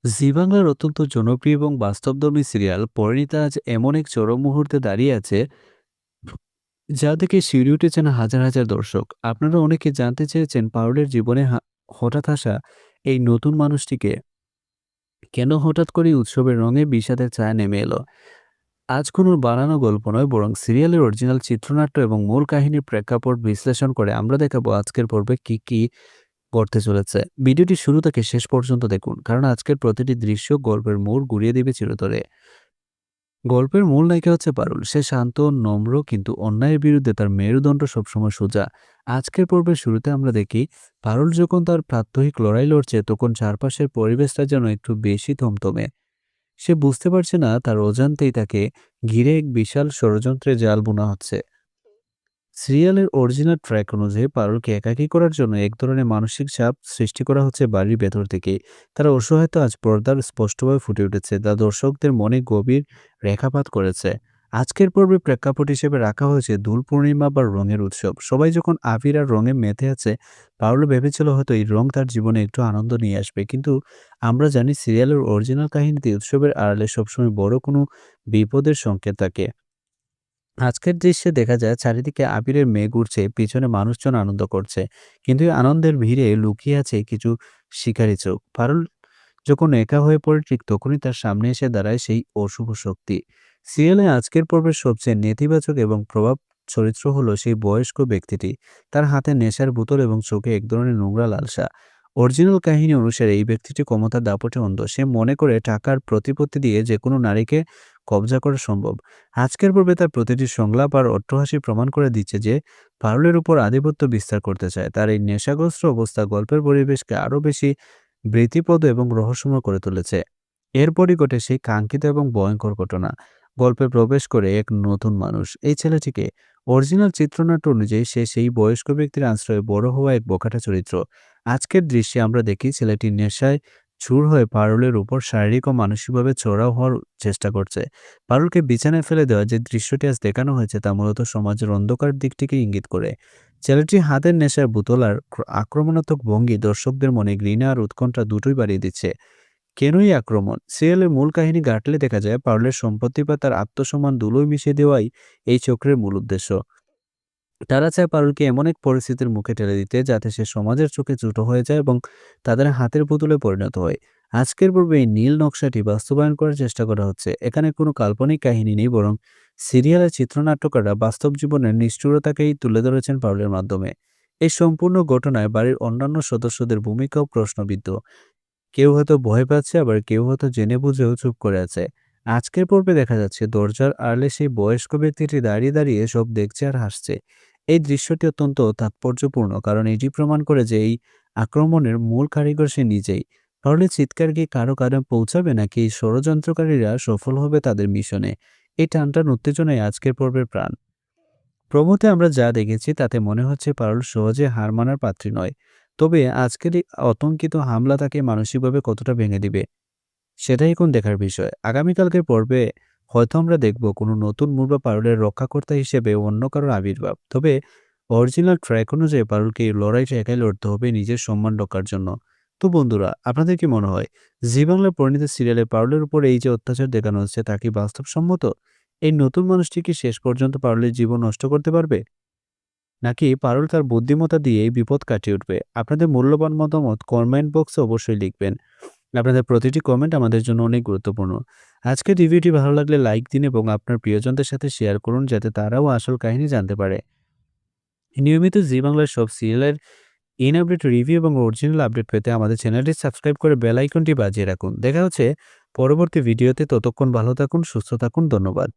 জি বাংলার অত্যন্ত জনপ্রিয় এবং বাস্তবধর্মী সিরিয়াল পরিণীতা আজ এমন এক চরম মুহূর্তে দাঁড়িয়ে আছে, যা দেখে শিউরে উঠেছেন হাজার হাজার দর্শক। আপনারা অনেকে জানতে চেয়েছেন পারুলের জীবনে হঠাৎ আসা এই নতুন মানুষটিকে কেন হঠাৎ করে উৎসবের রঙে বিষাদের ছায়া নেমে এলো। আজ কোনো বানানো গল্প নয়, বরং সিরিয়ালের অরিজিনাল চিত্রনাট্য এবং মূল কাহিনীর প্রেক্ষাপট বিশ্লেষণ করে আমরা দেখাবো আজকের পর্বে কি কি করতে চলেছে। ভিডিওটি শুরু থেকে শেষ পর্যন্ত দেখুন, কারণ আজকের প্রতিটি দৃশ্য গল্পের মোড় ঘুরিয়ে দেবে চিরতরে। গল্পের মূল নায়িকা হচ্ছে পারুল। সে শান্ত, নম্র, কিন্তু অন্যায়ের বিরুদ্ধে তার মেরুদণ্ড সবসময় সোজা। আজকের পর্বের শুরুতে আমরা দেখি পারুল যখন তার প্রাত্যহিক লড়াই লড়ছে, তখন চারপাশের পরিবেশটা যেন একটু বেশি থমথমে। সে বুঝতে পারছে না তার অজান্তেই তাকে ঘিরে এক বিশাল ষড়যন্ত্রের জাল বোনা হচ্ছে। সিরিয়ালের অরিজিনাল ট্র্যাক অনুযায়ী পারুলকে একাকী করার জন্য এক ধরনের মানসিক চাপ সৃষ্টি করা হচ্ছে বাড়ির ভেতর থেকেই। তার অসহায়তা আজ পর্দার স্পষ্টভাবে ফুটে উঠেছে, যা দর্শকদের মনে গভীর রেখাপাত করেছে। আজকের পর্বে প্রেক্ষাপট হিসেবে রাখা হয়েছে দোল পূর্ণিমা বা রঙের উৎসব। সবাই যখন আবির আর রঙে মেতে আছে, পারুল ভেবেছিল হয়তো এই রং তার জীবনে একটু আনন্দ নিয়ে আসবে, কিন্তু আমরা জানি সিরিয়ালের অরিজিনাল কাহিনীতে উৎসবের আড়ালে সবসময় বড় কোনো বিপদের সংকেত থাকে। আজকের দৃশ্যে দেখা যায় চারিদিকে আবিরের মেঘ উড়ছে, পিছনে মানুষজন আনন্দ করছে, কিন্তু এই আনন্দের ভিড়ে লুকিয়ে আছে কিছু শিকারী চোখ। পারুল যখন একা হয়ে পড়ে, ঠিক তখনই তার সামনে এসে দাঁড়ায় সেই অশুভ শক্তি। সিরিয়ালে আজকের পর্বের সবচেয়ে নেতিবাচক এবং প্রভাব চরিত্র হলো সেই বয়স্ক ব্যক্তিটি। তার হাতে নেশার বোতল এবং চোখে এক ধরনের নোংরা লালসা। অরিজিনাল কাহিনী অনুসারে এই ব্যক্তিটি ক্ষমতার দাপটে অন্ধ। সে মনে করে টাকার প্রতিপত্তি দিয়ে যে কোনো নারীকে কবজা করা সম্ভব। আজকের পর্বে তার প্রতিটি সংলাপ আর অট্টহাসি প্রমাণ করে দিচ্ছে যে পারুলের উপর আধিপত্য বিস্তার করতে চায়। তার এই নেশাগ্রস্ত অবস্থা গল্পের পরিবেশকে আরও বেশি ভীতিপ্রদ এবং রহস্যময় করে তুলেছে। এরপরই ঘটে সেই কাঙ্ক্ষিত এবং ভয়ঙ্কর ঘটনা। গল্পে প্রবেশ করে এক নতুন মানুষ। এই ছেলেটিকে অরিজিনাল চিত্রনাট্য অনুযায়ী সে সেই বয়স্ক ব্যক্তির আশ্রয়ে বড় হওয়া এক বোকাটা চরিত্র। আজকের দৃশ্যে আমরা দেখি ছেলেটি নেশায় চুর হয়ে পারুলের উপর শারীরিক ও মানসিকভাবে চড়াও হওয়ার চেষ্টা করছে। পারুলকে বিছানায় ফেলে দেওয়া যে দৃশ্যটি আজ দেখানো হয়েছে, তা মূলত সমাজের অন্ধকার দিকটিকে ইঙ্গিত করে। ছেলেটির হাতের নেশার বোতল আর আক্রমণাত্মক ভঙ্গি দর্শকদের মনে ঘৃণা আর উৎকণ্ঠা দুটোই বাড়িয়ে দিচ্ছে। কেনই আক্রমণ? সিরিয়ালের মূল কাহিনী ঘাটলে দেখা যায় পারুলের সম্পত্তি বা তার আত্মসম্মান ধুলোয় মিশিয়ে দেওয়াই এই চক্রের মূল উদ্দেশ্য। তারা চায় পারুলকে এমন এক পরিস্থিতির মুখে ঠেলে দিতে, যাতে সে সমাজের চোখে ছোট হয়ে যায় এবং তাদের হাতের পুতুলে পরিণত হয়। আজকের পর্বে এই নীল নকশাটি বাস্তবায়ন করার চেষ্টা করা হচ্ছে। এখানে কোনো কাল্পনিক কাহিনী নেই, বরং সিরিয়ালের চিত্রনাট্যকাররা বাস্তব জীবনের নিষ্ঠুরতাকেই তুলে ধরেছেন পারুলের মাধ্যমে। এই সম্পূর্ণ ঘটনায় বাড়ির অন্যান্য সদস্যদের ভূমিকাও প্রশ্নবিদ্ধ। কেউ হয়তো ভয় পাচ্ছে, আবার কেউ হয়তো জেনে বুঝেও চুপ করে আছে। আজকের পর্বে দেখা যাচ্ছে দরজার আড়ালে সেই বয়স্ক ব্যক্তিটি দাঁড়িয়ে দাঁড়িয়ে সব দেখছে আর হাসছে। এই দৃশ্যটি অত্যন্ত তাৎপর্যপূর্ণ, কারণ এটি প্রমাণ করে যে এই আক্রমণের মূল কারিগর সে নিজেই। তাহলে চিৎকার কি কারো কানে পৌঁছাবে, নাকি এই ষড়যন্ত্রকারীরা সফল হবে তাদের মিশনে? এই টানটান উত্তেজনায় আজকের পর্বের প্রাণ। প্রমোতে আমরা যা দেখেছি তাতে মনে হচ্ছে পারুল সহজে হার মানার পাত্রী নয়। তবে আজকের এই অতর্কিত হামলা তাকে মানসিকভাবে কতটা ভেঙে দিবে, সেটাই এখন দেখার বিষয়। আগামীকালকের পর্বে হয়তো আমরা দেখব কোনো নতুন মূল বা পারুলের রক্ষাকর্তা হিসেবে অন্য কারোর আবির্ভাব। তবে অরিজিনাল ট্র্যাক অনুযায়ী পারুলকে এই লড়াইটা একাই লড়তে হবে নিজের সম্মান রক্ষার জন্য। তো বন্ধুরা, আপনাদের কি মনে হয় জি বাংলার পরিণীত সিরিয়ালে পারুলের উপর এই যে অত্যাচার দেখানো হচ্ছে, তা কি বাস্তবসম্মত? এই নতুন মানুষটি কি শেষ পর্যন্ত পারুলের জীবন নষ্ট করতে পারবে, নাকি পারুল তার বুদ্ধিমত্তা দিয়ে এই বিপদ কাটিয়ে উঠবে? আপনাদের মূল্যবান মতামত কমেন্ট বক্সে অবশ্যই লিখবেন। আপনাদের প্রতিটি কমেন্ট আমাদের জন্য অনেক গুরুত্বপূর্ণ। আজকের রিভিউটি ভালো লাগলে লাইক দিন এবং আপনার প্রিয়জনদের সাথে শেয়ার করুন, যাতে তারাও আসল কাহিনী জানতে পারে। নিয়মিত জি বাংলার সব সিরিয়ালের ইন আপডেট রিভিউ এবং অরিজিনাল আপডেট পেতে আমাদের চ্যানেলটি সাবস্ক্রাইব করে বেল আইকনটি বাজিয়ে রাখুন। দেখা হচ্ছে পরবর্তী ভিডিওতে। ততক্ষণ ভালো থাকুন, সুস্থ থাকুন। ধন্যবাদ।